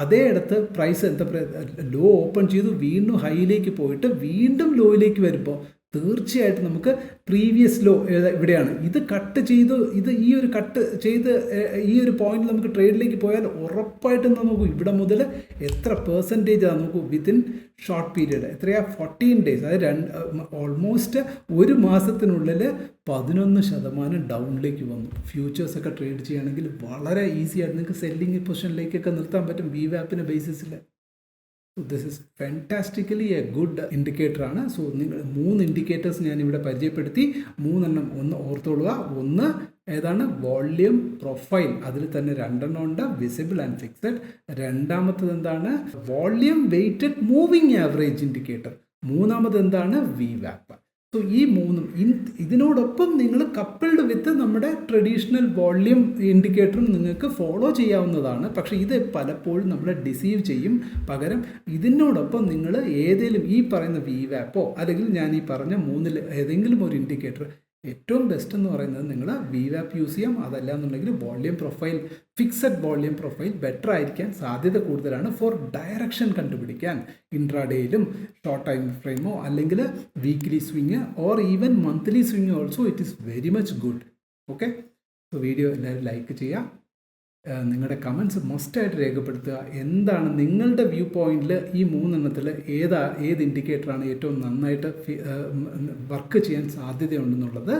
[SPEAKER 1] അതേ ഇടത്ത് പ്രൈസ് ലോ ഓപ്പൺ ചെയ്തു, വീണ്ടും ഹൈയിലേക്ക് പോയിട്ട് വീണ്ടും ലോയിലേക്ക് വരുമ്പോൾ തീർച്ചയായിട്ടും നമുക്ക് പ്രീവിയസ് ലോ ഇവിടെയാണ്. ഇത് കട്ട് ചെയ്തു, ഈ ഒരു കട്ട് ചെയ്ത് ഈ ഒരു പോയിന്റ് നമുക്ക് ട്രേഡിലേക്ക് പോയാൽ ഉറപ്പായിട്ടും നോക്കൂ, ഇവിടെ മുതൽ എത്ര പെർസെൻറ്റേജാണ് നോക്കൂ വിത്തിൻ ഷോർട്ട് പീരീഡ് എത്രയാ 14 days, അതായത് ഓൾമോസ്റ്റ് ഒരു മാസത്തിനുള്ളിൽ 11% ഡൗണിലേക്ക് വന്നു. ഫ്യൂച്ചേഴ്സൊക്കെ ട്രേഡ് ചെയ്യുകയാണെങ്കിൽ വളരെ ഈസി ആയിട്ട് നിങ്ങൾക്ക് സെല്ലിംഗ് പൊസിഷനിലേക്കൊക്കെ നിർത്താൻ പറ്റും VWAPൻ്റെ ബേസിസിൽ. So this is fantastically a good ഇൻഡിക്കേറ്ററാണ്. സോ നിങ്ങൾ 3 ഇൻഡിക്കേറ്റേഴ്സ് ഞാനിവിടെ പരിചയപ്പെടുത്തി. 3 ഒന്ന് ഓർത്തോളുക. ഒന്ന് ഏതാണ്? വോള്യൂം പ്രൊഫൈൽ, അതിൽ തന്നെ 2 ഉണ്ട്, വിസിബിൾ ആൻഡ് ഫിക്സഡ്. രണ്ടാമത്തത് എന്താണ്? Volume weighted moving average indicator. മൂന്നാമത് എന്താണ്? VWAP. സോ ഈ മൂന്നും ഇതിനോടൊപ്പം നിങ്ങൾ കപ്പിൾഡ് വിത്ത് നമ്മുടെ ട്രഡീഷണൽ വോള്യൂം ഇൻഡിക്കേറ്ററും നിങ്ങൾക്ക് ഫോളോ ചെയ്യാവുന്നതാണ്. പക്ഷേ ഇത് പലപ്പോഴും നമ്മളെ ഡിസീവ് ചെയ്യും. പകരം ഇതിനോടൊപ്പം നിങ്ങൾ ഏതെങ്കിലും ഈ പറയുന്ന VWAP അല്ലെങ്കിൽ ഞാൻ ഈ പറഞ്ഞ മൂന്നിൽ ഏതെങ്കിലും ഒരു ഇൻഡിക്കേറ്റർ, ഏറ്റവും ബെസ്റ്റ് എന്ന് പറയുന്നത് നിങ്ങൾ VWAP യൂസ് ചെയ്യാം. അതല്ല എന്നുണ്ടെങ്കിൽ volume profile, fixed volume profile better ആയിരിക്കാൻ സാധ്യത കൂടുതലാണ് ഫോർ ഡയറക്ഷൻ കണ്ടുപിടിക്കാൻ. ഇൻട്രാഡേയിലും ഷോർട്ട് ടൈം ഫ്രെയിമോ അല്ലെങ്കിൽ weekly swing or even monthly swing also it is very much good. Okay, so video എല്ലാവരും ലൈക്ക് ചെയ്യുക. നിങ്ങളുടെ കമൻസ് മസ്റ്റായിട്ട് രേഖപ്പെടുത്തുക. എന്താണ് നിങ്ങളുടെ വ്യൂ പോയിന്റിൽ ഈ മൂന്നെണ്ണത്തിൽ ഏത് ഇൻഡിക്കേറ്ററാണ് ഏറ്റവും നന്നായിട്ട് വർക്ക് ചെയ്യാൻ സാധ്യതയുണ്ടെന്നുള്ളത്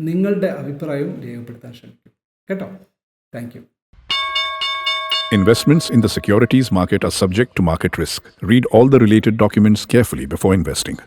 [SPEAKER 1] നിങ്ങളുടെ അഭിപ്രായവും രേഖപ്പെടുത്താൻ ശ്രമിക്കും കേട്ടോ. Thank you.
[SPEAKER 2] Investments in the securities market are subject to market risk. Read all the related documents carefully before investing.